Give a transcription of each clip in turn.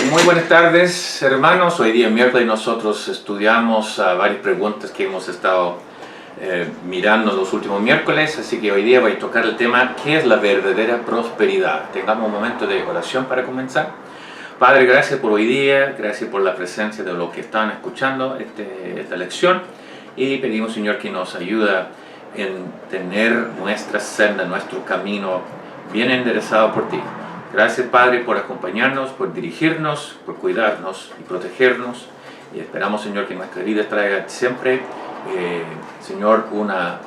Muy buenas tardes, hermanos. Hoy día miércoles nosotros estudiamos varias preguntas que hemos estado mirando los últimos miércoles, así que hoy día voy a tocar el tema ¿qué es la verdadera prosperidad? Tengamos un momento de oración para comenzar. Padre, gracias por hoy día, gracias por la presencia de los que están escuchando esta lección, y pedimos, Señor, que nos ayude en tener nuestra senda, nuestro camino bien enderezado por ti. Gracias, Padre, por acompañarnos, por dirigirnos, por cuidarnos y protegernos. Y esperamos, Señor, que nuestra vida traiga siempre, Señor, una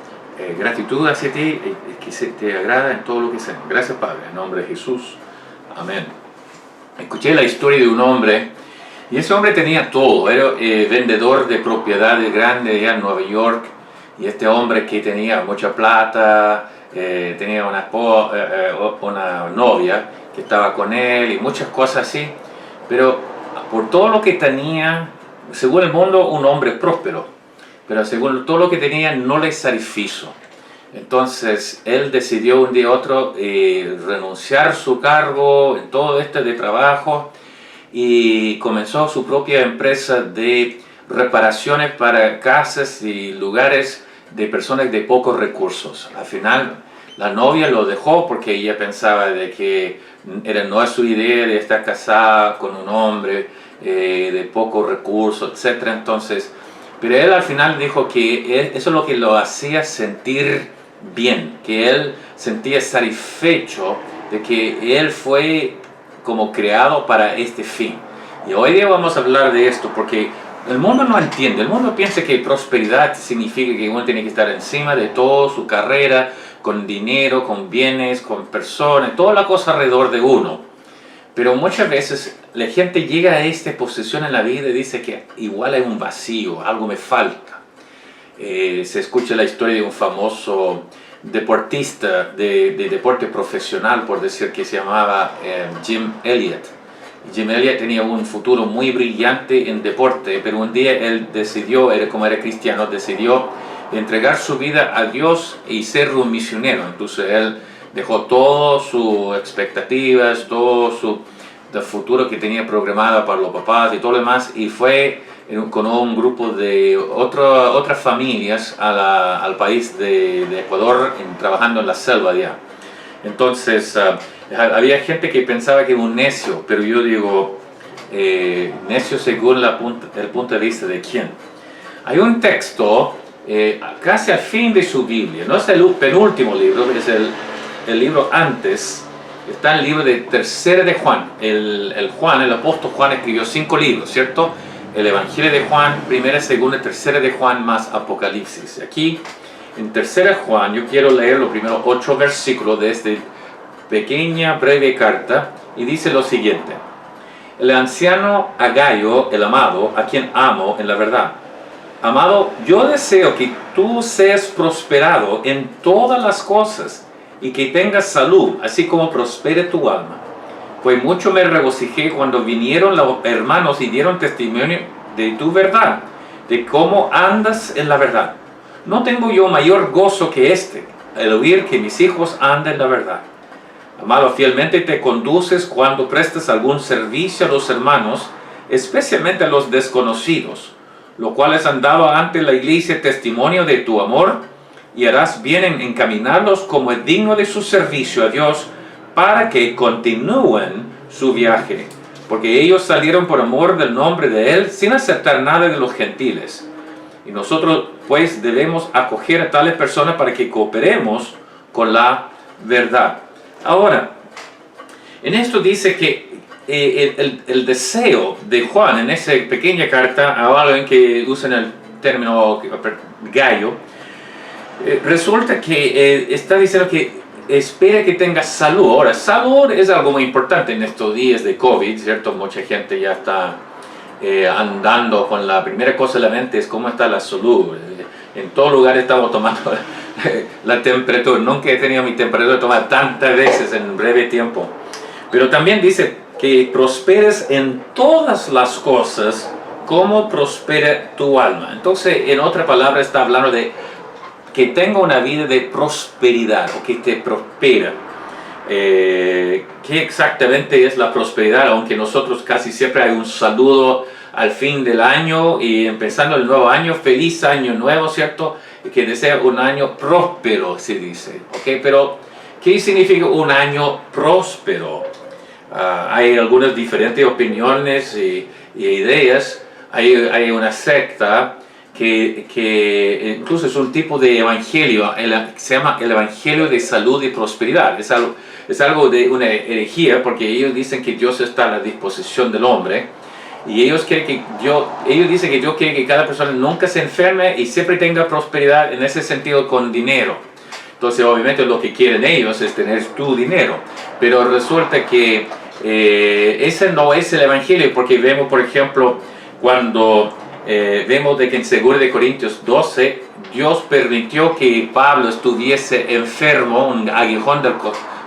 gratitud hacia ti, que se te agrada en todo lo que hacemos. Gracias, Padre, en nombre de Jesús. Amén. Escuché la historia de un hombre, y ese hombre tenía todo. Era vendedor de propiedades grandes allá en Nueva York. Y este hombre que tenía mucha plata, tenía una novia que estaba con él y muchas cosas así, pero por todo lo que tenía, según el mundo, un hombre próspero, pero según todo lo que tenía no le satisfizo. Entonces él decidió un día u otro renunciar a su cargo en todo este de trabajo y comenzó su propia empresa de reparaciones para casas y lugares de personas de pocos recursos. Al final la novia lo dejó porque ella pensaba de que no es su idea de estar casada con un hombre de pocos recursos, etc. Entonces, pero él al final dijo que eso es lo que lo hacía sentir bien, que él sentía satisfecho de que él fue como creado para este fin. Y hoy día vamos a hablar de esto porque el mundo no entiende. El mundo piensa que prosperidad significa que uno tiene que estar encima de toda su carrera, con dinero, con bienes, con personas, toda la cosa alrededor de uno. Pero muchas veces la gente llega a esta posición en la vida y dice que igual hay un vacío, algo me falta. Se escucha la historia de un famoso deportista de deporte profesional, por decir, que se llamaba Jim Elliot. Jim Elliot tenía un futuro muy brillante en deporte, pero un día él decidió, como era cristiano, decidió entregar su vida a Dios y ser un misionero. Entonces él dejó todas sus expectativas, todo el futuro que tenía programado para los papás y todo lo demás, y fue con un grupo de otras familias al país de Ecuador, trabajando en la selva allá. Entonces había gente que pensaba que era un necio, pero yo digo necio según el punto de vista de quién. Hay un texto casi al fin de su Biblia, no es el penúltimo libro, es el libro antes. Está el libro de Tercera de Juan. El apóstol Juan escribió 5 libros, ¿cierto? El Evangelio de Juan, Primera, Segunda, Tercera de Juan, más Apocalipsis. Aquí, en Tercera Juan, yo quiero leer los primeros 8 versículos de esta pequeña, breve carta, y dice lo siguiente: el anciano Agayo, el amado, a quien amo en la verdad. Amado, yo deseo que tú seas prosperado en todas las cosas y que tengas salud, así como prospere tu alma. Pues mucho me regocijé cuando vinieron los hermanos y dieron testimonio de tu verdad, de cómo andas en la verdad. No tengo yo mayor gozo que el oír que mis hijos andan en la verdad. Amado, fielmente te conduces cuando prestas algún servicio a los hermanos, especialmente a los desconocidos, lo cual han dado ante la iglesia testimonio de tu amor, y harás bien en encaminarlos como es digno de su servicio a Dios, para que continúen su viaje, porque ellos salieron por amor del nombre de Él, sin aceptar nada de los gentiles. Y nosotros pues debemos acoger a tales personas para que cooperemos con la verdad. Ahora, en esto dice que el deseo de Juan, en esa pequeña carta, a alguien que usan el término gallo, resulta que está diciendo que espera que tengas salud. Ahora, salud es algo muy importante en estos días de COVID, ¿cierto? Mucha gente ya está andando con la primera cosa en la mente es cómo está la salud. En todo lugar estamos tomando la temperatura. Nunca he tenido mi temperatura tomada tantas veces en breve tiempo. Pero también dice que prosperes en todas las cosas como prospera tu alma. Entonces, en otra palabra, está hablando de que tenga una vida de prosperidad o que te prospera. qué exactamente es la prosperidad, aunque nosotros casi siempre hay un saludo al fin del año y empezando el nuevo año, feliz año nuevo, ¿cierto? Que desea un año próspero, se dice, ¿ok? Pero, ¿qué significa un año próspero? Hay algunas diferentes opiniones y ideas. Hay una secta que incluso es un tipo de evangelio, se llama el evangelio de salud y prosperidad. Es algo de una herejía, porque ellos dicen que Dios está a la disposición del hombre, y ellos dicen que Dios quiere que cada persona nunca se enferme y siempre tenga prosperidad en ese sentido con dinero. Entonces obviamente lo que quieren ellos es tener tu dinero, pero resulta que ese no es el evangelio, porque vemos, por ejemplo, cuando vemos de que en 2 de Corintios 12 Dios permitió que Pablo estuviese enfermo, un aguijón del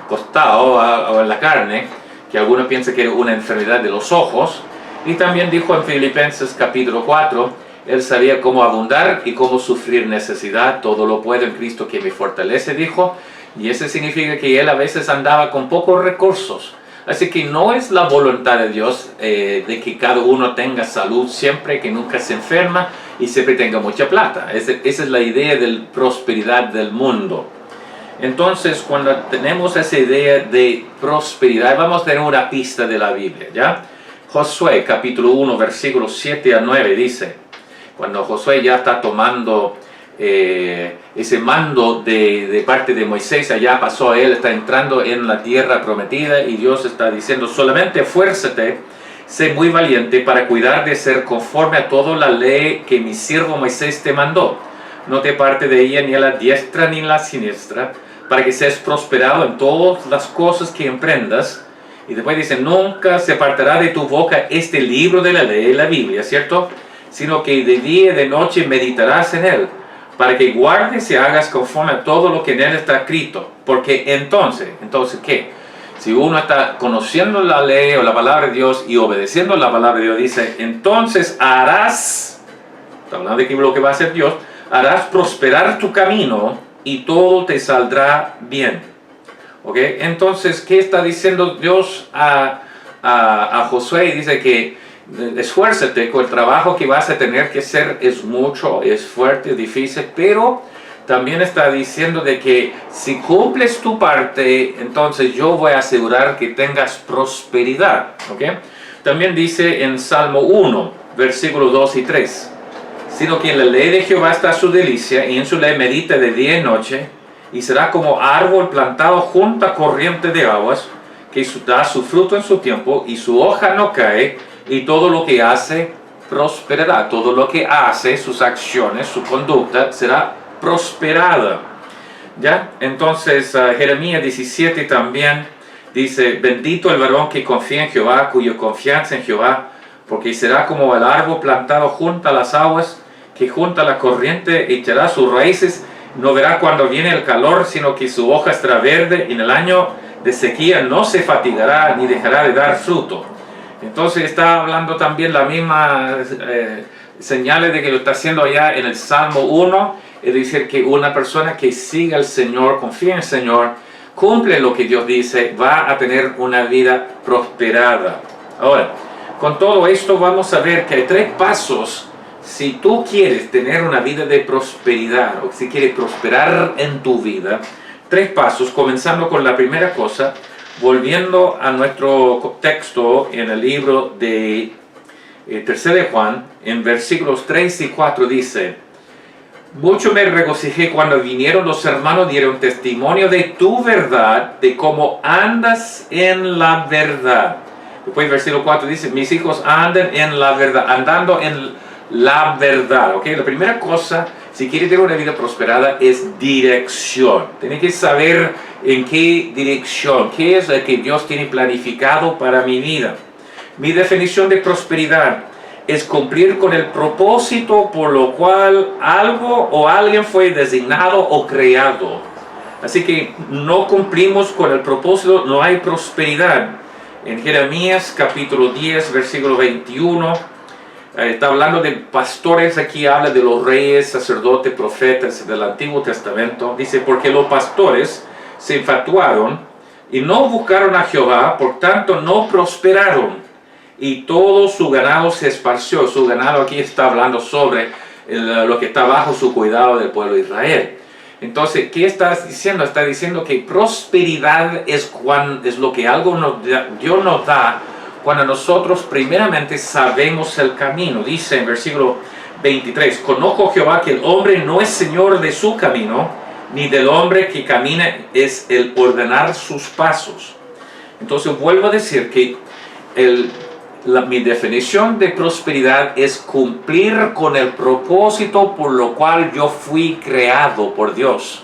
costado o en la carne, que algunos piensan que era una enfermedad de los ojos. Y también dijo en Filipenses capítulo 4, él sabía cómo abundar y cómo sufrir necesidad, todo lo puedo en Cristo que me fortalece, dijo, y eso significa que él a veces andaba con pocos recursos. Así que no es la voluntad de Dios de que cada uno tenga salud siempre, que nunca se enferma y siempre tenga mucha plata. Esa es la idea de la prosperidad del mundo. Entonces, cuando tenemos esa idea de prosperidad, vamos a tener una pista de la Biblia, ¿ya? Josué, capítulo 1, versículos 7 a 9, dice, cuando Josué ya está tomando ese mando de parte de Moisés, allá pasó a él, está entrando en la tierra prometida, y Dios está diciendo, solamente esfuérzate, sé muy valiente para cuidar de ser conforme a toda la ley que mi siervo Moisés te mandó. No te parte de ella ni a la diestra ni a la siniestra, para que seas prosperado en todas las cosas que emprendas. Y después dice, nunca se apartará de tu boca este libro de la ley, la Biblia, ¿cierto? Sino que de día y de noche meditarás en él, para que guardes y hagas conforme a todo lo que en él está escrito. Porque entonces ¿qué? Si uno está conociendo la ley o la palabra de Dios y obedeciendo la palabra de Dios, dice, entonces harás, está hablando de lo que va a hacer Dios, harás prosperar tu camino y todo te saldrá bien. ¿Ok? Entonces, ¿qué está diciendo Dios a Josué? Dice que esfuérzate con el trabajo que vas a tener que hacer, es mucho, es fuerte, es difícil, pero también está diciendo de que si cumples tu parte, entonces yo voy a asegurar que tengas prosperidad. ¿Ok? También dice en Salmo 1, versículos 2 y 3, sino que en la ley de Jehová está su delicia, y en su ley medita de día y noche, y será como árbol plantado junto a corriente de aguas, que da su fruto en su tiempo, y su hoja no cae, y todo lo que hace prosperará. Todo lo que hace, sus acciones, su conducta, será prosperada. ¿Ya? Entonces, Jeremías 17 también dice, bendito el varón que confía en Jehová, cuya confianza en Jehová, porque será como el árbol plantado junto a las aguas, que junto a la corriente echará sus raíces. No verá cuando viene el calor, sino que su hoja estará verde, y en el año de sequía no se fatigará ni dejará de dar fruto. Entonces está hablando también la misma señales de que lo está haciendo allá en el Salmo 1, es decir, que una persona que siga al Señor, confía en el Señor, cumple lo que Dios dice, va a tener una vida prosperada. Ahora, con todo esto vamos a ver que hay 3 pasos. Si tú quieres tener una vida de prosperidad, o si quieres prosperar en tu vida, 3 pasos, comenzando con la primera cosa, volviendo a nuestro texto en el libro de 3 de Juan, en versículos 3 y 4 dice, mucho me regocijé cuando vinieron los hermanos, dieron testimonio de tu verdad, de cómo andas en la verdad. Después el versículo 4 dice, mis hijos andan en la verdad, andando en la verdad. ¿Ok? La primera cosa, si quieres tener una vida prosperada, es dirección. Tienes que saber en qué dirección, qué es lo que Dios tiene planificado para mi vida. Mi definición de prosperidad es cumplir con el propósito por lo cual algo o alguien fue designado o creado. Así que no cumplimos con el propósito, no hay prosperidad. En Jeremías capítulo 10, versículo 21, está hablando de pastores, aquí habla de los reyes, sacerdotes, profetas del Antiguo Testamento. Dice, porque los pastores se infatuaron, y no buscaron a Jehová, por tanto no prosperaron, y todo su ganado se esparció. Su ganado aquí está hablando sobre lo que está bajo su cuidado del pueblo de Israel. Entonces, ¿qué está diciendo? Está diciendo que prosperidad es lo que Dios nos da cuando nosotros primeramente sabemos el camino. Dice en versículo 23, conozco Jehová que el hombre no es señor de su camino, ni del hombre que camina es el ordenar sus pasos. Entonces vuelvo a decir que mi definición de prosperidad es cumplir con el propósito por lo cual yo fui creado por Dios,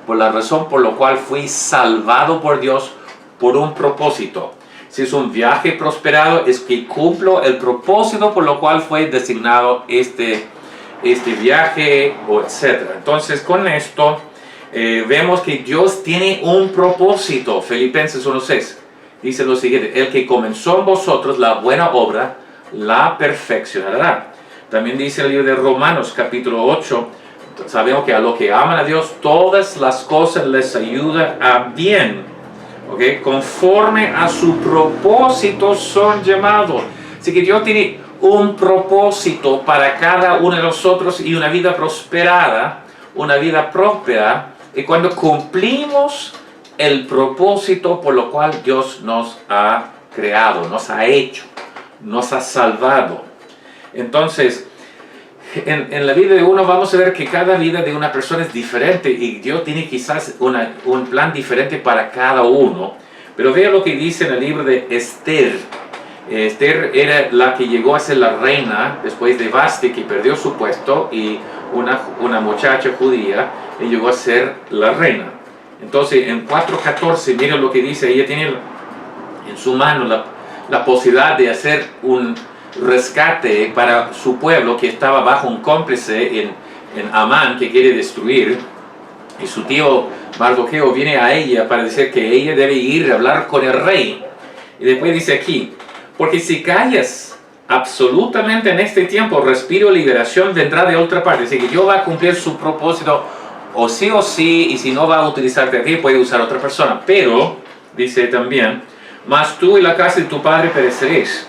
por la razón por la cual fui salvado por Dios por un propósito. Si es un viaje prosperado, es que cumplo el propósito por lo cual fue designado este viaje, etc. Entonces con esto vemos que Dios tiene un propósito. Filipenses 1:6 dice lo siguiente: el que comenzó en vosotros la buena obra, la perfeccionará. También dice el libro de Romanos capítulo 8, sabemos que a los que aman a Dios, todas las cosas les ayudan a bien, ¿okay? Conforme a su propósito son llamados. Así que Dios tiene un propósito para cada uno de nosotros, y una vida prosperada, una vida próspera, y cuando cumplimos el propósito por lo cual Dios nos ha creado, nos ha hecho, nos ha salvado. Entonces, en la vida de uno vamos a ver que cada vida de una persona es diferente, y Dios tiene quizás un plan diferente para cada uno. Pero vea lo que dice en el libro de Esther. Esther era la que llegó a ser la reina después de Vasti, que perdió su puesto, y una muchacha judía y llegó a ser la reina. Entonces en 4:14, miren lo que dice. Ella tiene en su mano la posibilidad de hacer un rescate para su pueblo que estaba bajo un cómplice en Amán, que quiere destruir. Y su tío Mardoqueo viene a ella para decir que ella debe ir a hablar con el rey. Y después dice aquí: porque si callas absolutamente en este tiempo, respiro y liberación vendrá de otra parte. Así que Dios va a cumplir su propósito o sí, y si no va a utilizarte a ti, puede usar a otra persona. Pero, dice también, mas tú y la casa de tu padre pereceréis.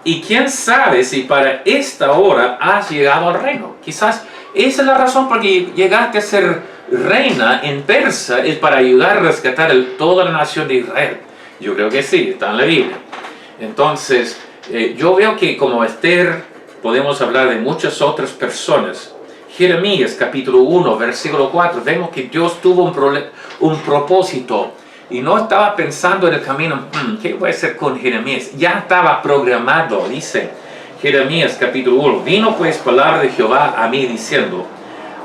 Y quién sabe si para esta hora has llegado al reino. Quizás esa es la razón por que llegaste a ser reina en Persia, es para ayudar a rescatar toda la nación de Israel. Yo creo que sí, está en la Biblia. Entonces, yo veo que como Esther podemos hablar de muchas otras personas. Jeremías capítulo 1, versículo 4, vemos que Dios tuvo un propósito y no estaba pensando en el camino, ¿qué voy a hacer con Jeremías? Ya estaba programado. Dice Jeremías capítulo 1, vino pues palabra de Jehová a mí diciendo: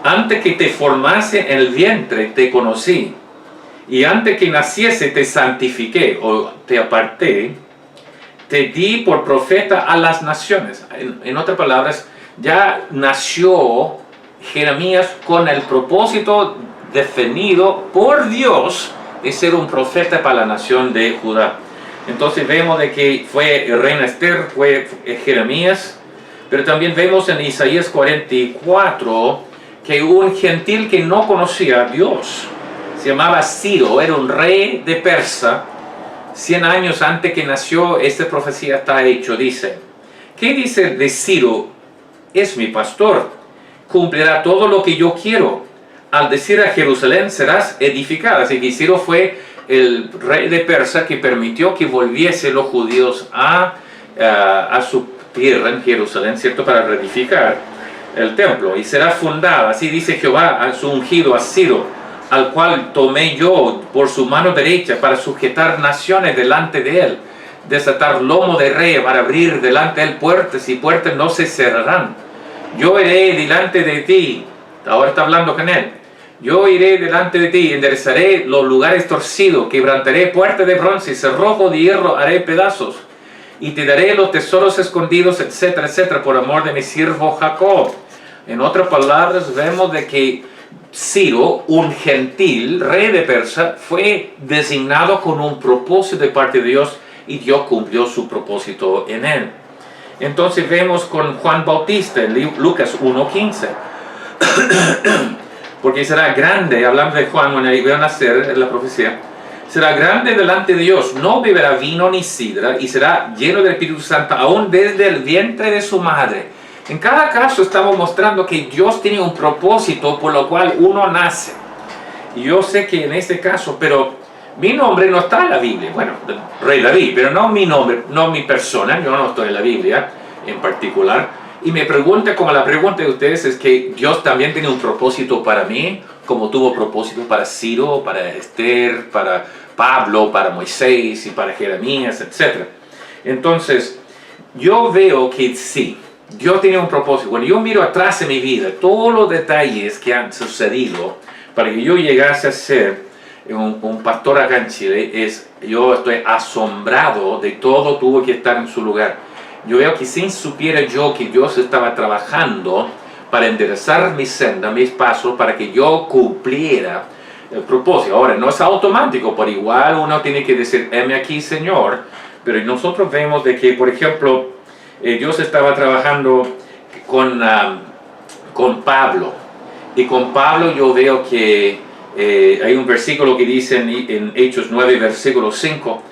antes que te formase en el vientre te conocí, y antes que naciese te santifiqué o te aparté, te di por profeta a las naciones. En otras palabras, ya nació Jeremías con el propósito definido por Dios de ser un profeta para la nación de Judá. Entonces vemos de que fue reina Esther, fue Jeremías, pero también vemos en Isaías 44 que un gentil que no conocía a Dios, se llamaba Ciro, era un rey de Persia. 100 años antes que nació, esta profecía está hecho. Dice, ¿qué dice de Ciro? Es mi pastor, cumplirá todo lo que yo quiero. Al decir a Jerusalén serás edificada. Así que Ciro fue el rey de Persia que permitió que volviesen los judíos a su tierra en Jerusalén, ¿cierto? Para reedificar el templo. Y será fundada, así dice Jehová, a su ungido, a Ciro, al cual tomé yo por su mano derecha para sujetar naciones delante de él, desatar lomo de rey para abrir delante de él puertas, y puertas no se cerrarán. Yo iré delante de ti, ahora está hablando con él, yo iré delante de ti, enderezaré los lugares torcidos, quebrantaré puertas de bronce, cerrojo de hierro haré pedazos, y te daré los tesoros escondidos, etcétera, etcétera, por amor de mi siervo Jacob. En otras palabras, vemos de que Ciro, un gentil, rey de Persia, fue designado con un propósito de parte de Dios, y Dios cumplió su propósito en él. Entonces vemos con Juan Bautista en Lucas 1:15. Porque será grande, hablando de Juan, cuando iba a nacer, en la profecía, será grande delante de Dios, no beberá vino ni sidra y será lleno del Espíritu Santo aún desde el vientre de su madre. En cada caso estamos mostrando que Dios tiene un propósito por lo cual uno nace. Y yo sé que en este caso, pero mi nombre no está en la Biblia. Bueno, Rey David, pero no mi nombre, no mi persona, yo no estoy en la Biblia en particular. Y me pregunta, como la pregunta de ustedes es que Dios también tiene un propósito para mí, como tuvo propósito para Ciro, para Esther, para Pablo, para Moisés y para Jeremías, etc. Entonces, yo veo que sí, Dios tiene un propósito. Cuando yo miro atrás en mi vida, todos los detalles que han sucedido para que yo llegase a ser un pastor acá en Chile, yo estoy asombrado de todo tuvo que estar en su lugar. Yo veo que si supiera yo que Dios estaba trabajando para enderezar mi senda, mis pasos, para que yo cumpliera el propósito. Ahora, no es automático, por igual uno tiene que decir, heme aquí, Señor, pero nosotros vemos de que, por ejemplo, Dios estaba trabajando con Pablo, y con Pablo yo veo que hay un versículo que dice en Hechos 9, versículo 5,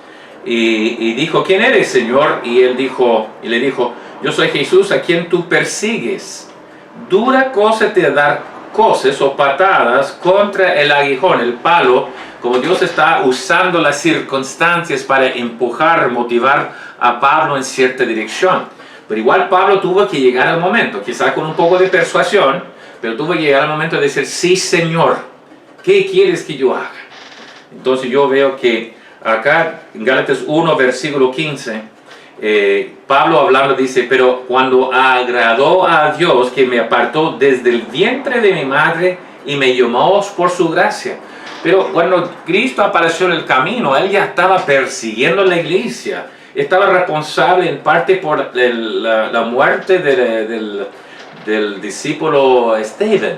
y dijo, ¿quién eres, Señor? Y le dijo, yo soy Jesús a quien tú persigues. Dura cosa te dar coces o patadas contra el aguijón, el palo, como Dios está usando las circunstancias para empujar, motivar a Pablo en cierta dirección. Pero igual Pablo tuvo que llegar al momento, quizás con un poco de persuasión, pero tuvo que llegar al momento de decir, sí, Señor, ¿qué quieres que yo haga? Entonces yo veo que acá en Gálatas 1, versículo 15, Pablo hablando dice, pero cuando agradó a Dios que me apartó desde el vientre de mi madre y me llamó por su gracia. Pero cuando Cristo apareció en el camino, Él ya estaba persiguiendo la iglesia. Estaba responsable en parte por la muerte del discípulo Esteban.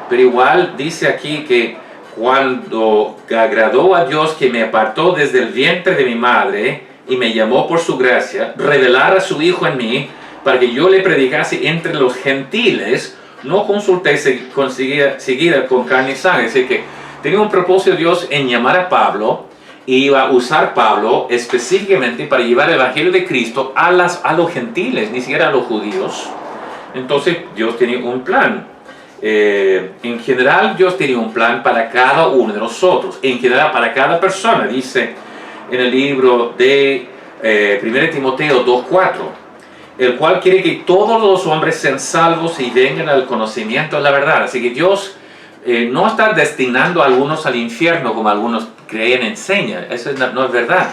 Pero igual dice aquí que cuando agradó a Dios que me apartó desde el vientre de mi madre y me llamó por su gracia, revelar a su Hijo en mí, para que yo le predicase entre los gentiles, no consulté seguida con carne y sangre. Así que tenía un propósito Dios en llamar a Pablo, y iba a usar Pablo específicamente para llevar el Evangelio de Cristo a los gentiles, ni siquiera a los judíos. Entonces Dios tenía un plan. En general Dios tiene un plan para cada uno de nosotros, en general para cada persona. Dice en el libro de 1 Timoteo 2:4, el cual quiere que todos los hombres sean salvos y vengan al conocimiento de la verdad. Así que Dios no está destinando a algunos al infierno como algunos creen, enseñan. Eso no es verdad.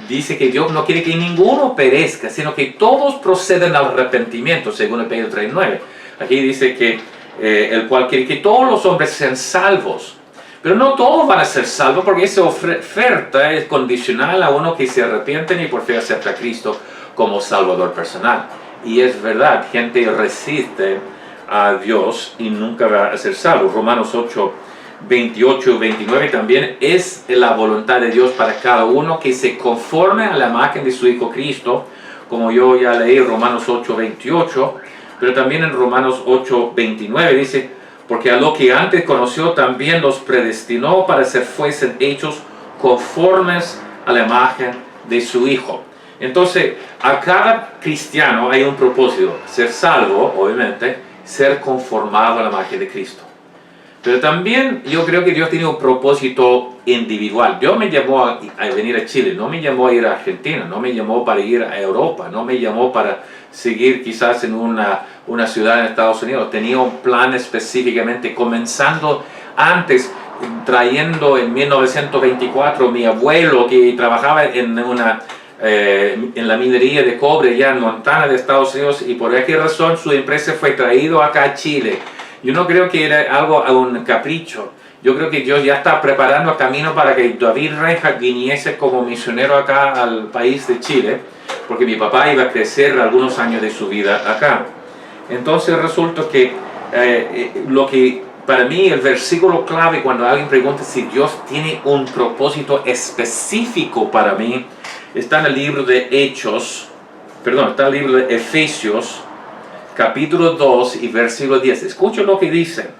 Dice que Dios no quiere que ninguno perezca, sino que todos procedan al arrepentimiento, según el Pedro 3:9. Aquí dice que el cual quiere que todos los hombres sean salvos. Pero no todos van a ser salvos, porque esa oferta es condicional a uno que se arrepienten y por fe acepta a Cristo como Salvador personal. Y es verdad, gente resiste a Dios y nunca va a ser salvo. Romanos 8, 28 y 29 también es la voluntad de Dios para cada uno que se conforme a la imagen de su Hijo Cristo, como yo ya leí Romanos 8, 28, pero también en Romanos 8, 29 dice, porque a lo que antes conoció también los predestinó para que fuesen hechos conformes a la imagen de su Hijo. Entonces, a cada cristiano hay un propósito, ser salvo, obviamente, ser conformado a la imagen de Cristo. Pero también yo creo que Dios tiene un propósito individual. Dios me llamó a venir a Chile, no me llamó a ir a Argentina, no me llamó para ir a Europa, no me llamó para seguir quizás en una ciudad en Estados Unidos. Tenía un plan específicamente, comenzando antes, trayendo en 1924 mi abuelo que trabajaba en la minería de cobre allá en Montana de Estados Unidos, y por aquella razón su empresa fue traído acá a Chile. Yo no creo que era algo a un capricho. Yo creo que Dios ya está preparando el camino para que David Reinhardt viniese como misionero acá al país de Chile, porque mi papá iba a crecer algunos años de su vida acá. Entonces resulta que lo que para mí el versículo clave cuando alguien pregunta si Dios tiene un propósito específico para mí, está en el libro de está en el libro de Efesios, capítulo 2 y versículo 10. Escuchen lo que dice.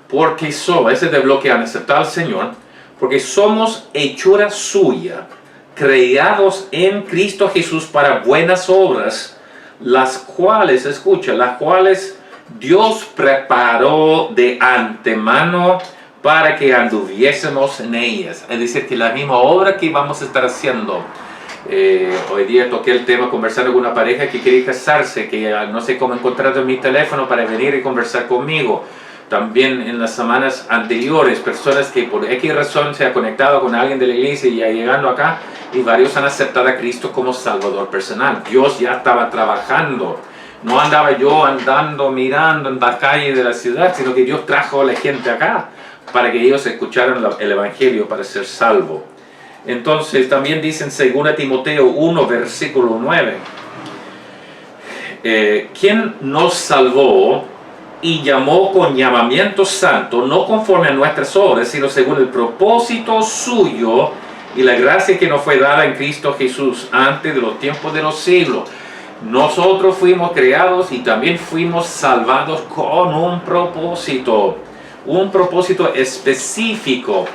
Porque ese es de lo que han aceptado al Señor, porque somos hechura suya, creados en Cristo Jesús para buenas obras, las cuales, escucha, las cuales Dios preparó de antemano para que anduviésemos en ellas. Es decir, que la misma obra que vamos a estar haciendo. Hoy día toqué el tema conversando con una pareja que quería casarse, que no sé cómo encontrar en mi teléfono para venir y conversar conmigo. También en las semanas anteriores, personas que por X razón se han conectado con alguien de la iglesia y ya llegando acá, y varios han aceptado a Cristo como Salvador personal. Dios ya estaba trabajando. No andaba yo andando, mirando en la calle de la ciudad, sino que Dios trajo a la gente acá para que ellos escucharan el Evangelio para ser salvos. Entonces también dice en 2 Timoteo 1, versículo 9, ¿quién nos salvó y llamó con llamamiento santo, no conforme a nuestras obras, sino según el propósito suyo y la gracia que nos fue dada en Cristo Jesús antes de los tiempos de los siglos? Nosotros fuimos creados y también fuimos salvados con un propósito específico.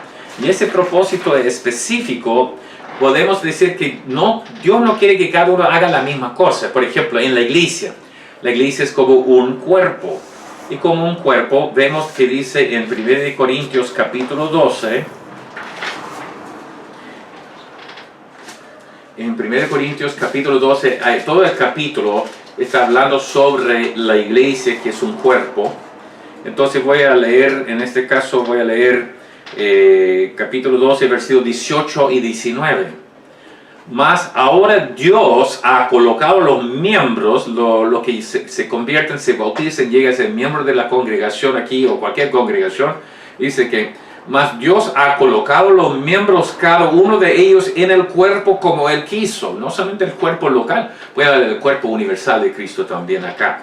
Y ese propósito específico, podemos decir que Dios no quiere que cada uno haga la misma cosa. Por ejemplo, en la iglesia es como un cuerpo. Y como un cuerpo, vemos que dice en 1 Corintios capítulo 12, en 1 Corintios capítulo 12, todo el capítulo está hablando sobre la iglesia, que es un cuerpo. Entonces voy a leer, en este caso voy a leer capítulo 12, versículos 18 y 19. Mas ahora Dios ha colocado los miembros, los que se convierten, se bautizan, llegan a ser miembros de la congregación aquí o cualquier congregación. Dice que, mas Dios ha colocado los miembros, cada uno de ellos, en el cuerpo como Él quiso. No solamente el cuerpo local, puede haber el cuerpo universal de Cristo también acá.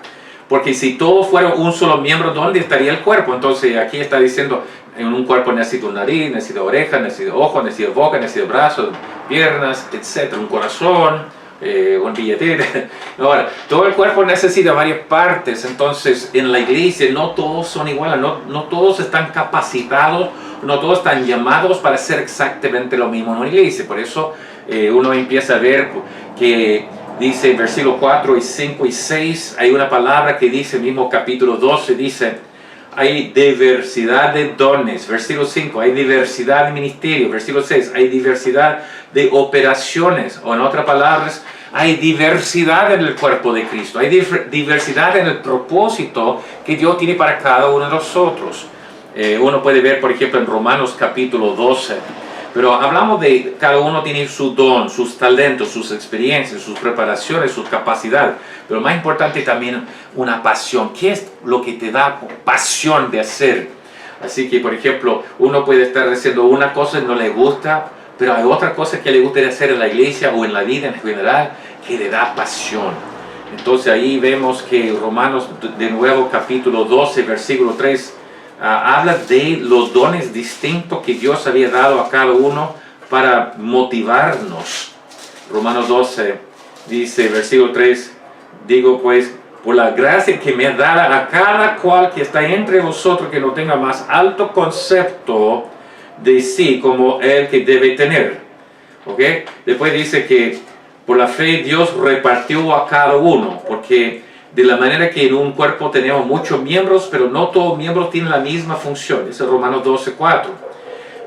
Porque si todos fueran un solo miembro, ¿dónde estaría el cuerpo? Entonces aquí está diciendo, en un cuerpo necesita una nariz, necesita oreja, necesita ojo, necesita boca, necesita brazos, piernas, etc. Un corazón, un billetera. Ahora, todo el cuerpo necesita varias partes. Entonces, en la iglesia no todos son iguales, no todos están capacitados, no todos están llamados para hacer exactamente lo mismo en una iglesia. Por eso uno empieza a ver que dice en versículos 4 y 5 y 6, hay una palabra que dice, mismo capítulo 12, dice, hay diversidad de dones. Versículo 5, hay diversidad de ministerios. Versículo 6, hay diversidad de operaciones. O en otras palabras, hay diversidad en el cuerpo de Cristo. Hay diversidad en el propósito que Dios tiene para cada uno de nosotros. Uno puede ver, por ejemplo, en Romanos capítulo 12. Pero hablamos de cada uno tiene su don, sus talentos, sus experiencias, sus preparaciones, sus capacidades. Pero más importante también una pasión. ¿Qué es lo que te da pasión de hacer? Así que, por ejemplo, uno puede estar haciendo una cosa y no le gusta, pero hay otra cosa que le gustaría hacer en la iglesia o en la vida en general que le da pasión. Entonces ahí vemos que Romanos, de nuevo, capítulo 12, versículo 3, habla de los dones distintos que Dios había dado a cada uno para motivarnos. Romanos 12 dice, versículo 3, digo pues, por la gracia que me ha dado a cada cual que está entre vosotros, que no tenga más alto concepto de sí como el que debe tener. ¿Ok? Después dice que por la fe Dios repartió a cada uno, porque de la manera que en un cuerpo tenemos muchos miembros, pero no todos miembros tienen la misma función. Es Romanos 12, 4.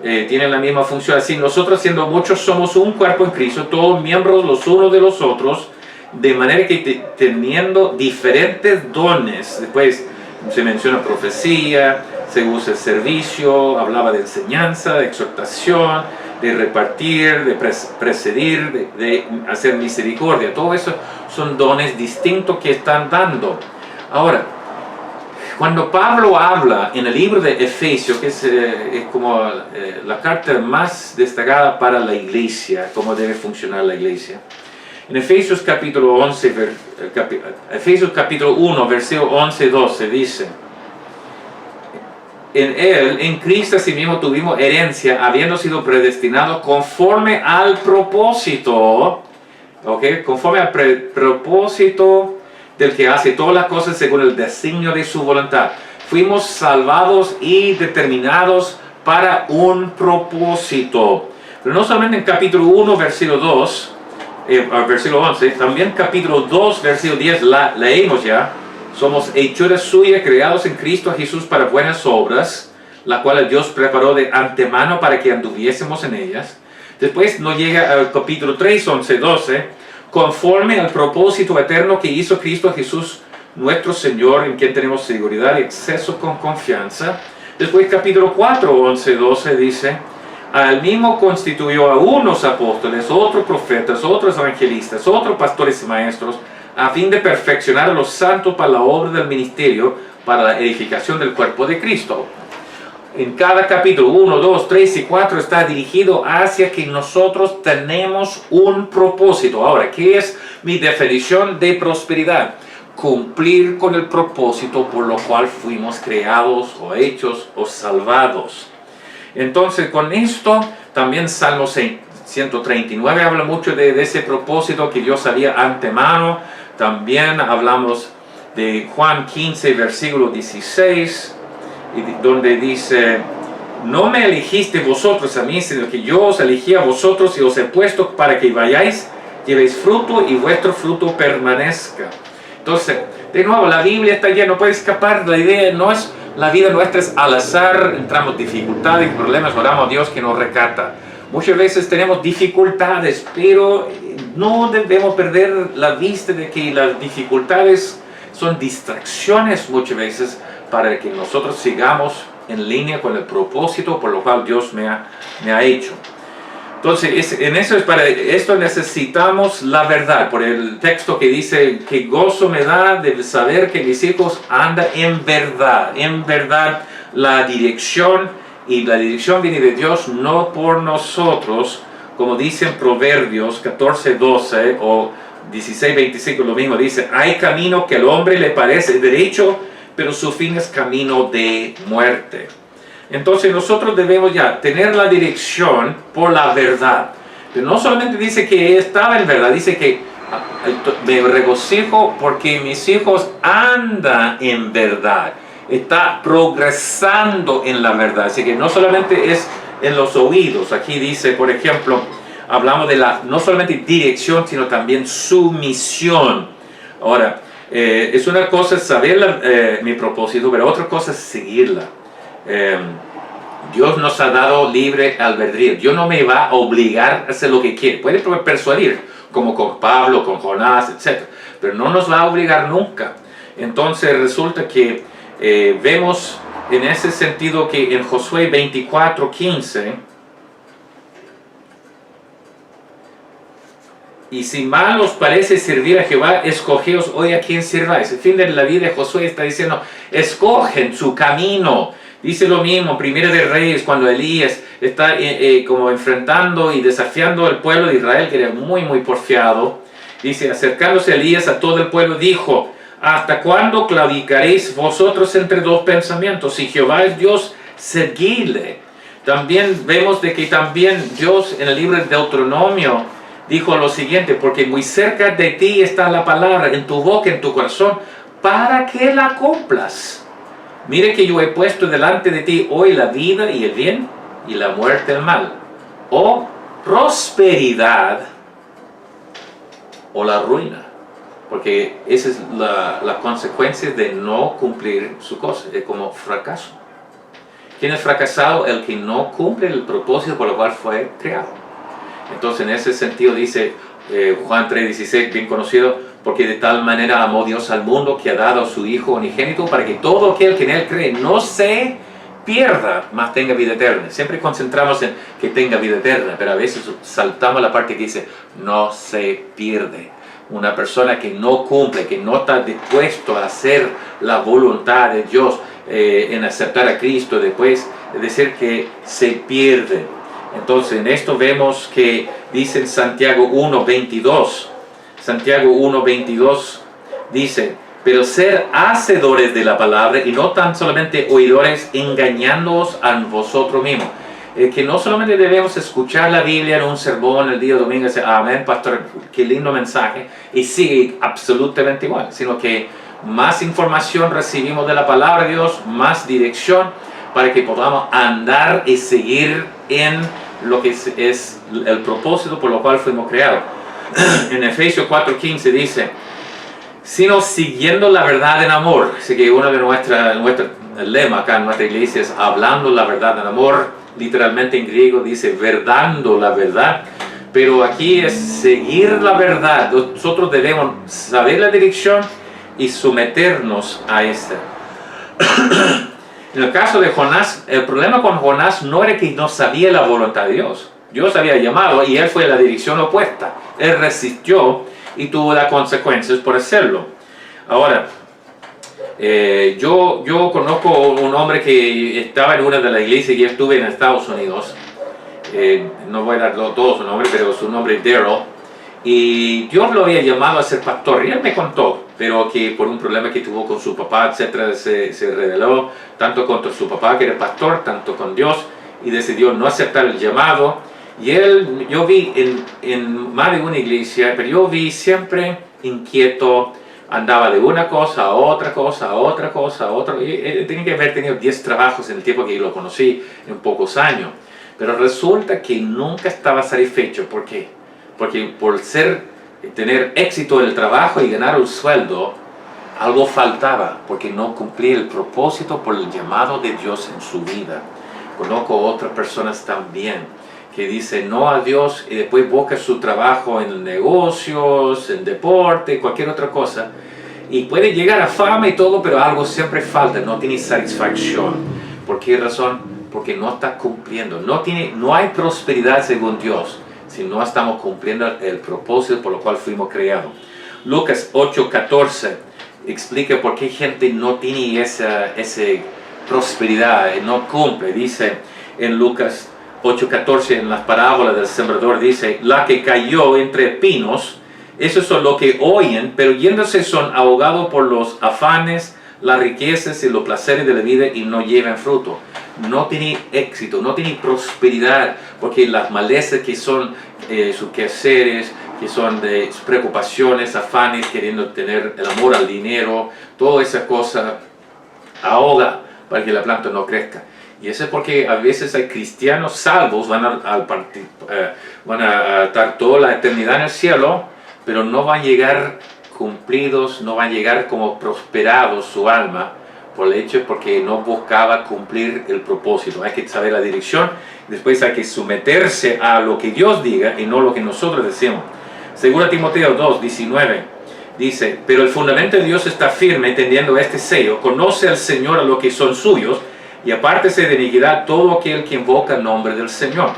Tienen la misma función. Así nosotros, siendo muchos, somos un cuerpo en Cristo, todos miembros los unos de los otros, de manera que teniendo diferentes dones. Después se menciona profecía, se usa el servicio, hablaba de enseñanza, de exhortación, de repartir, de presidir, de hacer misericordia. Todo eso son dones distintos que están dando. Ahora, cuando Pablo habla en el libro de Efesios, que es como la carta más destacada para la iglesia, cómo debe funcionar la iglesia. En Efesios capítulo 11, Efesios capítulo 1, versículo 11 y 12 dice, en Él, en Cristo asimismo tuvimos herencia, habiendo sido predestinados conforme al propósito, conforme al propósito del que hace todas las cosas según el designio de su voluntad. Fuimos salvados y determinados para un propósito. Pero no solamente en capítulo 1, versículo 2, versículo 11, también capítulo 2, versículo 10, leemos ya. Somos hechuras suyas, creados en Cristo Jesús para buenas obras, la cual Dios preparó de antemano para que anduviésemos en ellas. Después nos llega al capítulo 3, 11, 12, conforme al propósito eterno que hizo Cristo Jesús, nuestro Señor, en quien tenemos seguridad y acceso con confianza. Después capítulo 4, 11, 12 dice, al mismo constituyó a unos apóstoles, otros profetas, otros evangelistas, otros pastores y maestros, a fin de perfeccionar a los santos para la obra del ministerio, para la edificación del cuerpo de Cristo. En cada capítulo 1, 2, 3 y 4 está dirigido hacia que nosotros tenemos un propósito. Ahora, ¿qué es mi definición de prosperidad? Cumplir con el propósito por lo cual fuimos creados o hechos o salvados. Entonces, con esto también Salmo 139 habla mucho de ese propósito que Dios sabía antemano. También hablamos de Juan 15, versículo 16, donde dice, no me elegiste vosotros a mí, sino que yo os elegí a vosotros y os he puesto para que vayáis, llevéis fruto y vuestro fruto permanezca. Entonces, de nuevo, la Biblia está llena, no puede escapar. La idea no es, la vida nuestra es al azar, entramos dificultades y problemas, oramos a Dios que nos rescata. Muchas veces tenemos dificultades, pero no debemos perder la vista de que las dificultades son distracciones muchas veces para que nosotros sigamos en línea con el propósito por lo cual Dios me ha hecho. Entonces, para esto necesitamos la verdad, por el texto que dice que gozo me da de saber que mis hijos andan en verdad la dirección, y la dirección viene de Dios, no por nosotros, como dicen Proverbios 14, 12 o 16, 25, lo mismo dice, hay camino que al hombre le parece derecho, pero su fin es camino de muerte. Entonces nosotros debemos ya tener la dirección por la verdad. Pero no solamente dice que estaba en verdad, dice que me regocijo porque mis hijos andan en verdad. Está progresando en la verdad. Así que no solamente es en los oídos. Aquí dice, por ejemplo, hablamos de no solamente dirección, sino también sumisión. Ahora, es una cosa saber mi propósito, pero otra cosa es seguirla. Dios nos ha dado libre albedrío. Dios no me va a obligar a hacer lo que quiere. Puede persuadir, como con Pablo, con Jonás, etc. Pero no nos va a obligar nunca. Entonces resulta que vemos en ese sentido que en Josué 24, 15, y si mal os parece servir a Jehová, escogeos hoy a quien sirváis. El fin de la vida de Josué está diciendo, escogen su camino. Dice lo mismo, Primera de Reyes, cuando Elías está como enfrentando y desafiando al pueblo de Israel, que era muy, muy porfiado. Dice, acercándose Elías a todo el pueblo, dijo, ¿hasta cuándo claudicaréis vosotros entre dos pensamientos? Si Jehová es Dios, seguidle. También vemos de que también Dios en el libro de Deuteronomio dijo lo siguiente, porque muy cerca de ti está la palabra, en tu boca, en tu corazón, para que la cumplas. Mire que yo he puesto delante de ti hoy la vida y el bien, y la muerte y el mal, o prosperidad, o la ruina. Porque esa es la consecuencia de no cumplir su cosa, es como fracaso. ¿Quién es fracasado? El que no cumple el propósito por el cual fue creado. Entonces en ese sentido dice Juan 3:16, bien conocido, porque de tal manera amó Dios al mundo que ha dado a su Hijo unigénito para que todo aquel que en Él cree no se pierda, mas tenga vida eterna. Siempre concentramos en que tenga vida eterna, pero a veces saltamos la parte que dice no se pierde. Una persona que no cumple, que no está dispuesto a hacer la voluntad de Dios, en aceptar a Cristo, después de decir que se pierde. Entonces en esto vemos que dice en Santiago 1:22, Santiago 1:22 dice, pero ser hacedores de la palabra y no tan solamente oidores, engañándoos a vosotros mismos. Que no solamente debemos escuchar la Biblia en un sermón el día domingo y decir, amén, pastor, qué lindo mensaje, y sigue absolutamente igual, sino que más información recibimos de la palabra de Dios, más dirección, para que podamos andar y seguir en lo que es el propósito por lo cual fuimos creados. En Efesios 4:15 dice, sino siguiendo la verdad en amor. Así que uno de nuestro lema acá en nuestra iglesia es hablando la verdad en amor. Literalmente en griego dice verdando la verdad. Pero aquí es seguir la verdad. Nosotros debemos saber la dirección y someternos a esta. En el caso de Jonás, el problema con Jonás no era que no sabía la voluntad de Dios. Dios había llamado y él fue en la dirección opuesta. Él resistió y tuvo las consecuencias por hacerlo. Ahora, yo conozco un hombre que estaba en una de las iglesias que yo estuve en Estados Unidos. No voy a dar todo su nombre, pero su nombre es Daryl. Y Dios lo había llamado a ser pastor. Y él me contó, pero que por un problema que tuvo con su papá, etc., se rebeló tanto contra su papá, que era pastor, tanto con Dios, y decidió no aceptar el llamado. Y él, yo vi en más de una iglesia, pero yo vi siempre inquieto, andaba de una cosa a otra cosa, a otra cosa, a otra. Él tenía que haber tenido 10 trabajos en el tiempo que yo lo conocí, en pocos años. Pero resulta que nunca estaba satisfecho. ¿Por qué? Porque por tener éxito en el trabajo y ganar un sueldo, algo faltaba, porque no cumplía el propósito por el llamado de Dios en su vida. Conozco otras personas también que dicen no a Dios y después busca su trabajo en negocios, en deporte, cualquier otra cosa. Y puede llegar a fama y todo, pero algo siempre falta, no tiene satisfacción. ¿Por qué razón? Porque no está cumpliendo. No hay prosperidad según Dios si no estamos cumpliendo el propósito por lo cual fuimos creados. Lucas 8:14 explica por qué gente no tiene esa prosperidad, no cumple. Dice en Lucas 8:14, en las parábolas del sembrador, dice, la que cayó entre espinos, esos son los que oyen, pero yéndose son ahogados por los afanes, las riquezas y los placeres de la vida y no llevan fruto. No tiene éxito, no tiene prosperidad, porque las malezas que son sus quehaceres, que son de sus preocupaciones, afanes, queriendo tener el amor al dinero, toda esa cosa ahoga para que la planta no crezca. Y eso es porque a veces hay cristianos salvos, van a estar toda la eternidad en el cielo, pero no van a llegar cumplidos, no van a llegar como prosperados su alma, por el hecho porque no buscaba cumplir el propósito. Hay que saber la dirección, después hay que someterse a lo que Dios diga y no lo que nosotros decimos. 2 Timoteo 2:19 dice, pero el fundamento de Dios está firme, tendiendo este sello, conoce al Señor a los que son suyos, y apártese de iniquidad todo aquel que invoca el nombre del Señor.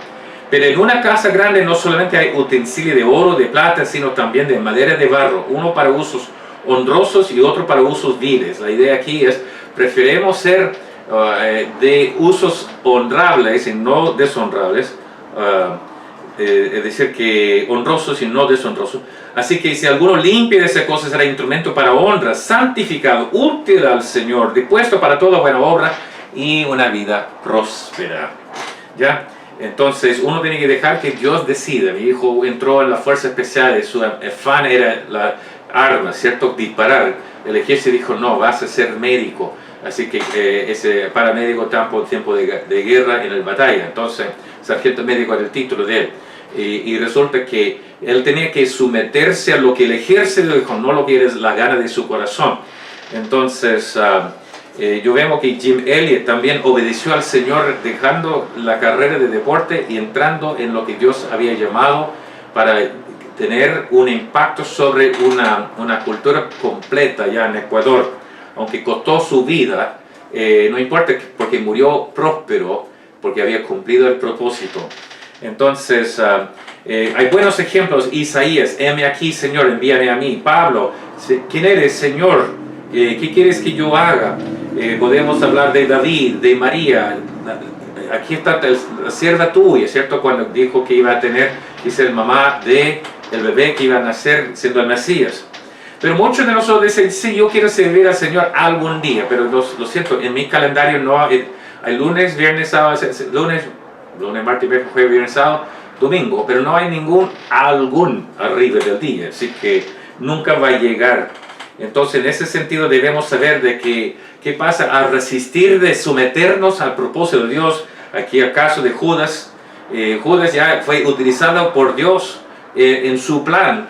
Pero en una casa grande no solamente hay utensilios de oro, de plata, sino también de madera, de barro, uno para usos honrosos y otro para usos viles. La idea aquí es, preferimos ser de usos honrables y no deshonrables, es decir, que honrosos y no deshonrosos. Así que si alguno limpia de esas cosas será instrumento para honra, santificado, útil al Señor, dispuesto para toda buena obra, y una vida próspera. ¿Ya? Entonces uno tiene que dejar que Dios decida. Mi hijo entró en la fuerza especial, su afán era la arma, ¿cierto? Disparar. El ejército dijo, no, vas a ser médico. Así que ese paramédico tiempo de guerra en la batalla. Entonces, sargento médico era el título de él. Y resulta que él tenía que someterse a lo que el ejército dijo, no lo que es la gana de su corazón. Entonces, yo vemos que Jim Elliot también obedeció al Señor dejando la carrera de deporte y entrando en lo que Dios había llamado para tener un impacto sobre una cultura completa ya en Ecuador. Aunque costó su vida, no importa porque murió próspero, porque había cumplido el propósito. Entonces, hay buenos ejemplos. Isaías, heme aquí, Señor, envíame a mí. Pablo, ¿quién eres, Señor? ¿Qué quieres que yo haga? Podemos hablar de David, de María. Aquí está la sierva tuya, ¿cierto? Cuando dijo que iba a tener que ser mamá del bebé que iba a nacer siendo el Mesías. Pero muchos de nosotros dicen, sí, yo quiero servir al Señor algún día, pero lo siento, en mi calendario no hay lunes, viernes, sábado, lunes, martes, miércoles, jueves, viernes, sábado, domingo, pero no hay algún arriba del día, así que nunca va a llegar. Entonces, en ese sentido debemos saber de que, qué pasa al resistir de someternos al propósito de Dios. Aquí el caso de Judas. Judas ya fue utilizado por Dios en su plan.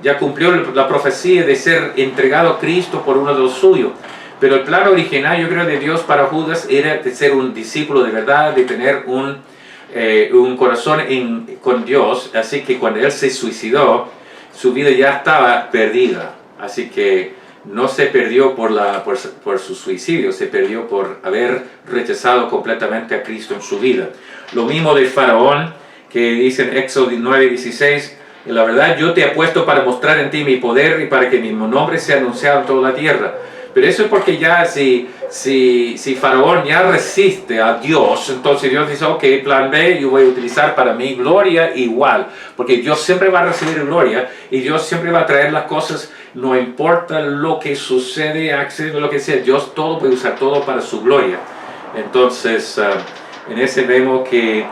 Ya cumplió la profecía de ser entregado a Cristo por uno de los suyos. Pero el plan original, yo creo, de Dios para Judas era de ser un discípulo de verdad, de tener un corazón con Dios. Así que cuando él se suicidó, su vida ya estaba perdida. Así que no se perdió por su suicidio, se perdió por haber rechazado completamente a Cristo en su vida. Lo mismo de Faraón, que dice en Éxodo 9:16, la verdad yo te he puesto para mostrar en ti mi poder y para que mi nombre sea anunciado en toda la tierra. Pero eso es porque ya si Faraón ya resiste a Dios, entonces Dios dice, ok, plan B, yo voy a utilizar para mi gloria igual, porque Dios siempre va a recibir gloria y Dios siempre va a traer las cosas, no importa lo que sucede, accede, lo que sea, Dios todo puede usar todo para su gloria. Entonces, en ese vemos que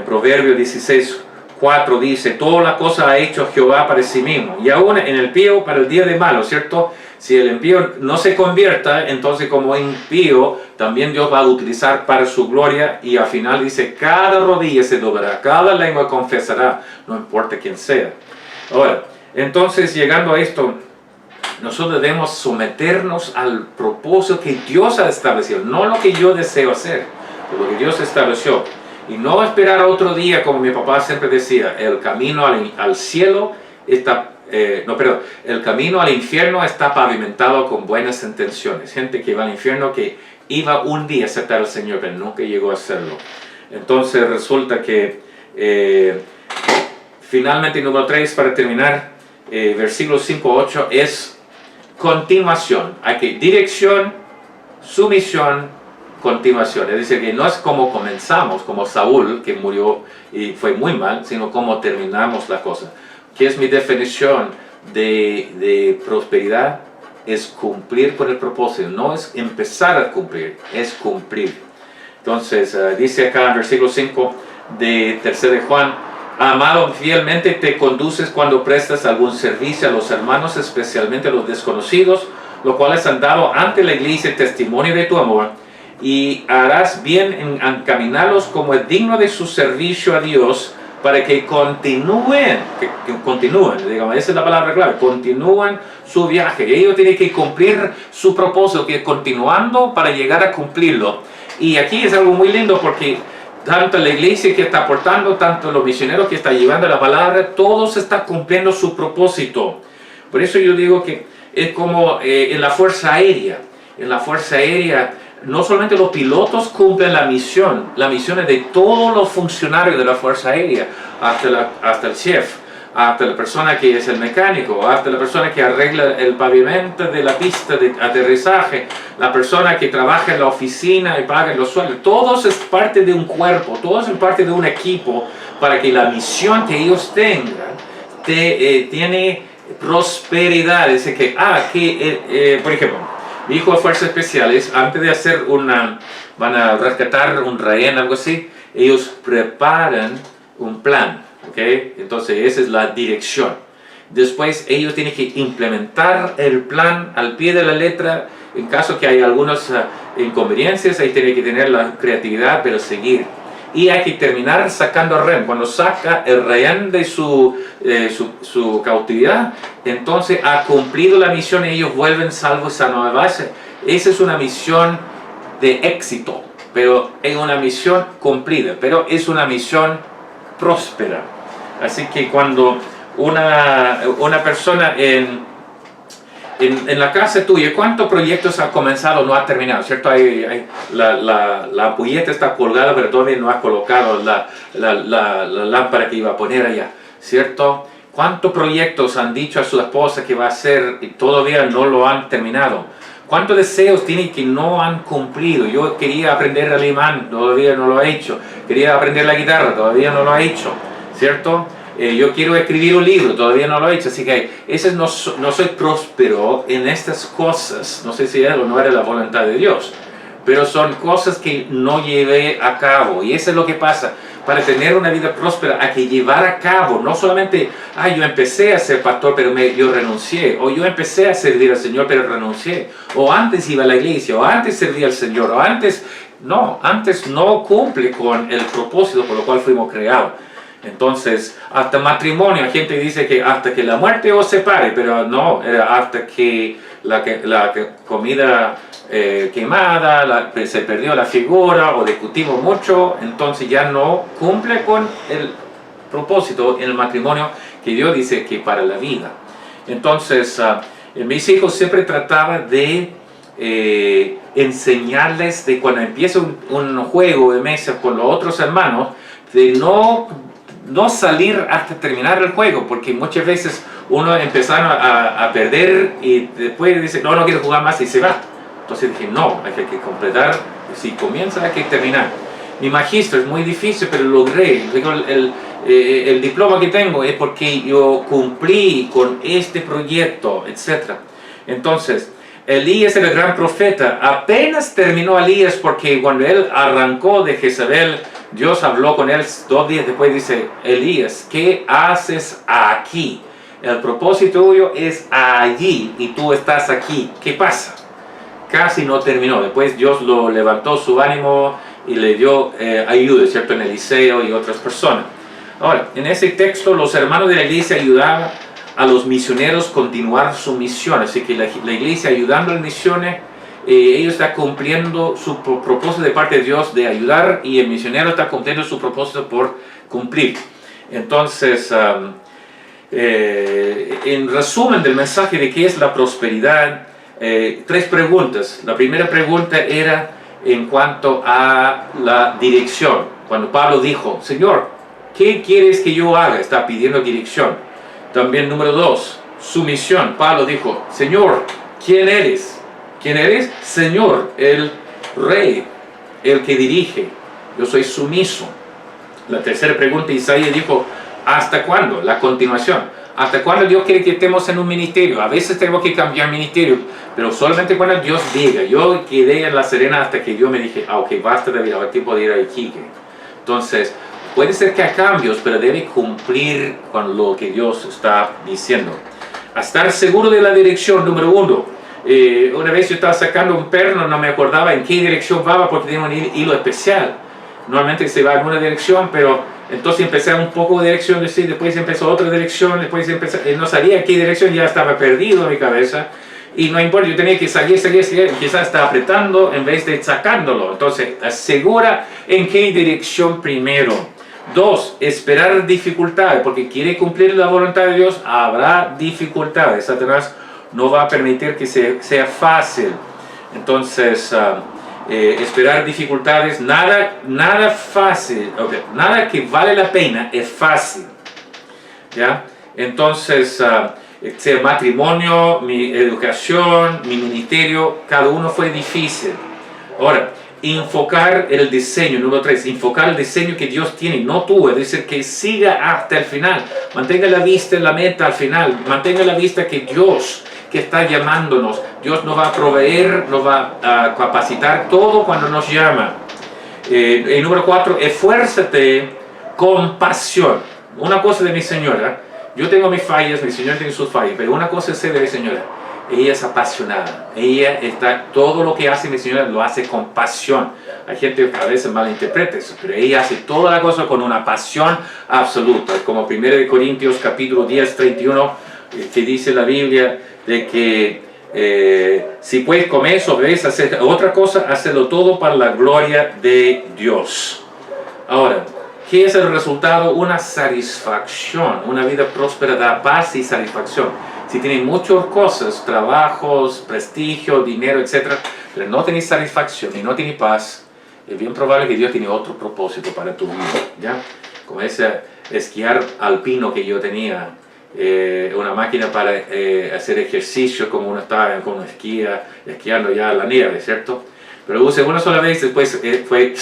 Proverbios 16:4 dice, todas las cosas ha hecho Jehová para sí mismo, y aún en el pío para el día de malo, ¿cierto? Si el impío no se convierta, entonces como impío, también Dios va a utilizar para su gloria, y al final dice, cada rodilla se doblará, cada lengua confesará, no importa quién sea. Ahora, entonces llegando a esto, nosotros debemos someternos al propósito que Dios ha establecido, no lo que yo deseo hacer, pero lo que Dios estableció. Y no esperar a otro día, como mi papá siempre decía, el camino al cielo está... el camino al infierno está pavimentado con buenas intenciones. Gente que va al infierno que iba un día a aceptar al Señor, pero nunca llegó a hacerlo. Entonces resulta que finalmente, número 3, para terminar, versículo 5-8 es continuación. Hay que dirección, sumisión, continuación. Es decir, que no es como comenzamos, como Saúl, que murió y fue muy mal, sino como terminamos la cosa. ¿Qué es mi definición de prosperidad? Es cumplir con el propósito, no es empezar a cumplir, es cumplir. Entonces, dice acá en versículo 5 de 3 de Juan, amado, fielmente te conduces cuando prestas algún servicio a los hermanos, especialmente a los desconocidos, los cuales han dado ante la iglesia testimonio de tu amor, y harás bien en encaminarlos como es digno de su servicio a Dios, para que continúen, digamos, esa es la palabra clave, continúen su viaje. Ellos tienen que cumplir su propósito, que es continuando para llegar a cumplirlo. Y aquí es algo muy lindo porque tanto la iglesia que está aportando, tanto los misioneros que están llevando la palabra, todos están cumpliendo su propósito. Por eso yo digo que es como en la Fuerza Aérea. En la Fuerza Aérea, no solamente los pilotos cumplen la misión es de todos los funcionarios de la Fuerza Aérea, hasta el chef, hasta la persona que es el mecánico, hasta la persona que arregla el pavimento de la pista de aterrizaje, la persona que trabaja en la oficina y paga los sueldos. Todos es parte de un cuerpo, todos es parte de un equipo para que la misión que ellos tengan tiene prosperidad. Es decir, por ejemplo, mi hijo de Fuerzas Especiales, antes de hacer van a rescatar un rehén, algo así, ellos preparan un plan, ¿ok? Entonces esa es la dirección. Después ellos tienen que implementar el plan al pie de la letra. En caso que hay algunas inconveniencias, ahí tienen que tener la creatividad, pero seguir. Y hay que terminar sacando el rehén. Cuando saca el rehén de su cautividad, entonces ha cumplido la misión y ellos vuelven salvos a nueva base. Esa es una misión de éxito, pero es una misión cumplida, pero es una misión próspera. Así que cuando una persona en la casa tuya, ¿cuántos proyectos ha comenzado o no ha terminado? ¿Cierto? La ampolleta está colgada, pero todavía no ha colocado la lámpara que iba a poner allá, ¿cierto? ¿Cuántos proyectos han dicho a su esposa que va a hacer y todavía no lo han terminado? ¿Cuántos deseos tienen que no han cumplido? Yo quería aprender alemán, todavía no lo ha hecho. Quería aprender la guitarra, todavía no lo ha hecho, ¿cierto? Yo quiero escribir un libro, todavía no lo he hecho. Así que no soy próspero en estas cosas. No sé si era o no era la voluntad de Dios, pero son cosas que no llevé a cabo. Y eso es lo que pasa. para tener una vida próspera hay que llevar a cabo, no solamente, yo empecé a ser pastor pero yo renuncié, o yo empecé a servir al Señor pero renuncié, o antes iba a la iglesia, o antes servía al Señor, o antes no cumple con el propósito por lo cual fuimos creados. Entonces, hasta matrimonio, la gente dice que hasta que la muerte os separe, pero no, era hasta que la comida quemada, se perdió la figura o discutimos mucho, entonces ya no cumple con el propósito en el matrimonio que Dios dice que para la vida. Entonces, mis hijos siempre trataba de enseñarles de cuando empieza un juego de mesa con los otros hermanos, de no salir hasta terminar el juego, porque muchas veces uno empezaron a perder y después dice, no quiero jugar más y se va. Entonces dije, no, hay que completar, si comienza hay que terminar. Mi magistro es muy difícil, pero logré. El diploma que tengo es porque yo cumplí con este proyecto, etc. Entonces, Elías era el gran profeta. Apenas terminó Elías porque cuando él arrancó de Jezabel, Dios habló con él 2 días después, dice, Elías, ¿qué haces aquí? El propósito tuyo es allí y tú estás aquí. ¿Qué pasa? Casi no terminó. Después Dios lo levantó su ánimo y le dio ayuda, ¿cierto? En Eliseo y otras personas. Ahora, en ese texto los hermanos de la iglesia ayudaban a los misioneros a continuar su misión. Así que la iglesia ayudando a las misiones, ellos están cumpliendo su propósito de parte de Dios de ayudar y el misionero está cumpliendo su propósito por cumplir. Entonces, en resumen del mensaje de qué es la prosperidad, 3 preguntas. La primera pregunta era en cuanto a la dirección. Cuando Pablo dijo, Señor, ¿qué quieres que yo haga? Está pidiendo dirección. También número 2, su misión. Pablo dijo, Señor, ¿quién eres? ¿Quién eres? Señor, el Rey, el que dirige. Yo soy sumiso. La tercera pregunta, Isaías dijo, ¿hasta cuándo? La continuación. ¿Hasta cuándo Dios quiere que estemos en un ministerio? A veces tenemos que cambiar ministerio, pero solamente cuando Dios diga. Yo quedé en La Serena hasta que Dios me dije, ok, basta David, ahora es tiempo de ir a Iquique. Entonces, puede ser que haya cambios, pero debe cumplir con lo que Dios está diciendo. A estar seguro de la dirección, número 1. Una vez yo estaba sacando un perno, no me acordaba en qué dirección va porque tiene un hilo especial. Normalmente se va en una dirección, pero entonces empecé un poco de dirección, después empezó otra dirección, después no sabía qué dirección, ya estaba perdido en mi cabeza. Y no importa, yo tenía que seguir, quizás estaba apretando en vez de sacándolo. Entonces, asegura en qué dirección primero. 2, esperar dificultades, porque quiere cumplir la voluntad de Dios, habrá dificultades. Satanás no va a permitir que sea fácil. Entonces, esperar dificultades, nada fácil, nada que vale la pena es fácil. ¿Ya? Entonces, sea matrimonio, mi educación, mi ministerio, cada uno fue difícil. Ahora, enfocar el diseño, número 3, enfocar el diseño que Dios tiene, no tú, es decir, que siga hasta el final, mantenga la vista en la meta al final, mantenga la vista que Dios, que está llamándonos, Dios nos va a proveer, nos va a capacitar todo cuando nos llama. Y número 4, esfuérzate con pasión. Una cosa de mi señora, yo tengo mis fallas, mi señora tiene sus fallas, pero una cosa sé de mi señora, ella es apasionada, todo lo que hace mi señora lo hace con pasión. Hay gente que a veces malinterpreta eso, pero ella hace toda la cosa con una pasión absoluta, como 1 Corintios capítulo 10, 31, que dice la Biblia de que si puedes comer, sobrevives, hacer otra cosa, hacerlo todo para la gloria de Dios. Ahora, ¿qué es el resultado? Una satisfacción. Una vida próspera da paz y satisfacción. Si tienes muchas cosas, trabajos, prestigio, dinero, etc., pero no tienes satisfacción y no tienes paz, es bien probable que Dios tiene otro propósito para tu vida, ¿ya? Como ese esquiar alpino que yo tenía, una máquina para hacer ejercicio, como uno estaba con una esquiando ya en la nieve, ¿cierto? Pero lo usé una sola vez, después fue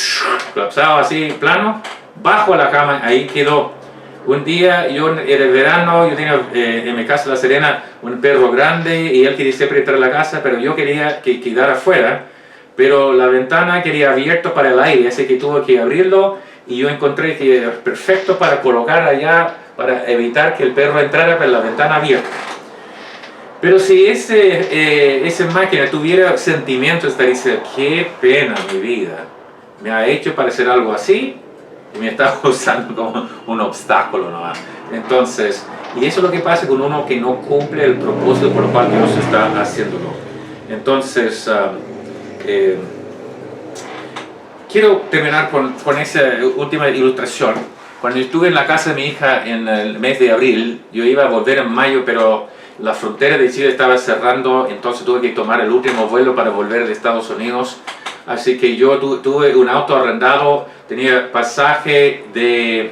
colapsado así, plano, bajo a la cama, ahí quedó. Un día, era verano, yo tenía en mi casa La Serena un perro grande y él quería siempre entrar a la casa, pero yo quería que quedara afuera, pero la ventana quería abierto para el aire, así que tuve que abrirlo y yo encontré que era perfecto para colocar allá, para evitar que el perro entrara por la ventana abierta. Pero si esa máquina tuviera sentimientos, estaría diciendo, qué pena mi vida, me ha hecho parecer algo así y me está usando como un obstáculo nomás. Entonces, y eso es lo que pasa con uno que no cumple el propósito por el cual Dios está haciéndolo. Entonces, quiero terminar con esa última ilustración. Cuando estuve en la casa de mi hija en el mes de abril, yo iba a volver en mayo, pero la frontera de Chile estaba cerrando, entonces tuve que tomar el último vuelo para volver de Estados Unidos. Así que yo tuve un auto arrendado, tenía pasaje de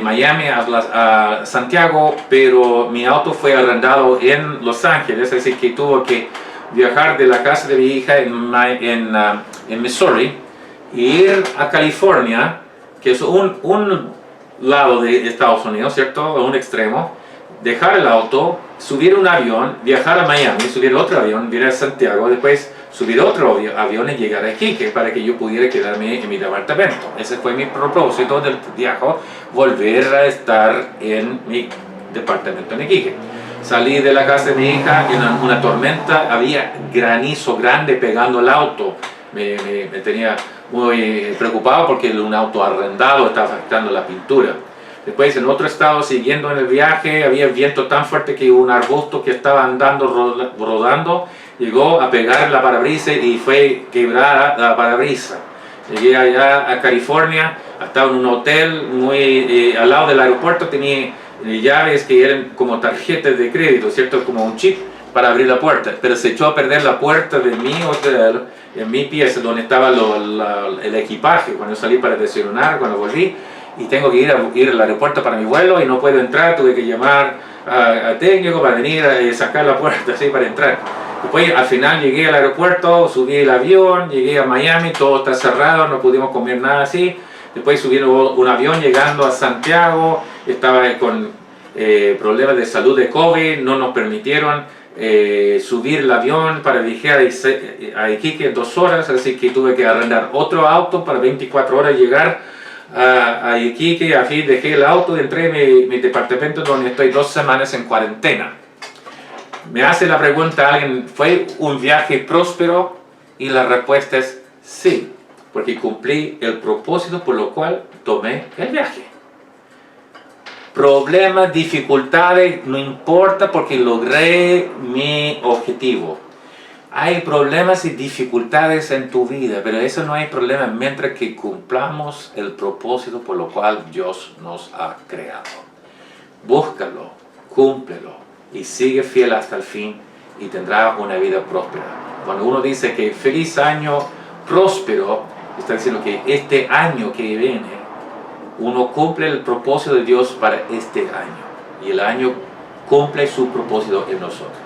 Miami a Santiago, pero mi auto fue arrendado en Los Ángeles, así que tuve que viajar de la casa de mi hija en Missouri e ir a California, que es un lado de Estados Unidos, ¿cierto? Un extremo, dejar el auto, subir un avión, viajar a Miami, subir otro avión, ir a Santiago, después subir otro avión y llegar a Iquique para que yo pudiera quedarme en mi departamento. Ese fue mi propósito del viaje, volver a estar en mi departamento en Iquique. Salí de la casa de mi hija en una tormenta, había granizo grande pegando el auto. Me tenía muy preocupado porque un auto arrendado estaba afectando la pintura. Después en otro estado, siguiendo en el viaje, había viento tan fuerte que un arbusto que estaba andando, rodando, llegó a pegar la parabrisas y fue quebrada la parabrisas. Llegué allá a California, estaba en un hotel muy al lado del aeropuerto, tenía llaves que eran como tarjetas de crédito, ¿cierto? Como un chip para abrir la puerta, pero se echó a perder la puerta de mi hotel, en mi pieza, donde estaba el equipaje, cuando salí para desayunar, cuando volví, y tengo que ir al aeropuerto para mi vuelo y no puedo entrar, tuve que llamar a técnico para venir a sacar la puerta así para entrar. Después al final llegué al aeropuerto, subí el avión, llegué a Miami, todo está cerrado, no pudimos comer nada así. Después subí un avión llegando a Santiago, estaba con problemas de salud de COVID, no nos permitieron subir el avión para viajar a Iquique en 2 horas, así que tuve que arrendar otro auto para 24 horas llegar a Iquique. Al fin dejé el auto y entré en mi departamento donde estoy 2 semanas en cuarentena. Me hace la pregunta alguien, ¿fue un viaje próspero? Y la respuesta es sí, porque cumplí el propósito por lo cual tomé el viaje. Problemas, dificultades, no importa porque logré mi objetivo. Hay problemas y dificultades en tu vida, pero eso no hay problema mientras que cumplamos el propósito por lo cual Dios nos ha creado. Búscalo, cúmplelo y sigue fiel hasta el fin y tendrá una vida próspera. Cuando uno dice que feliz año próspero, está diciendo que este año que viene uno cumple el propósito de Dios para este año y el año cumple su propósito en nosotros.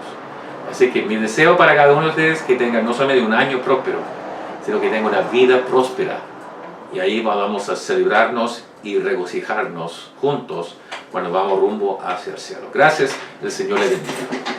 Así que mi deseo para cada uno de ustedes es que tengan no solamente un año próspero, sino que tengan una vida próspera. Y ahí vamos a celebrarnos y regocijarnos juntos cuando vamos rumbo hacia el cielo. Gracias, el Señor le bendiga.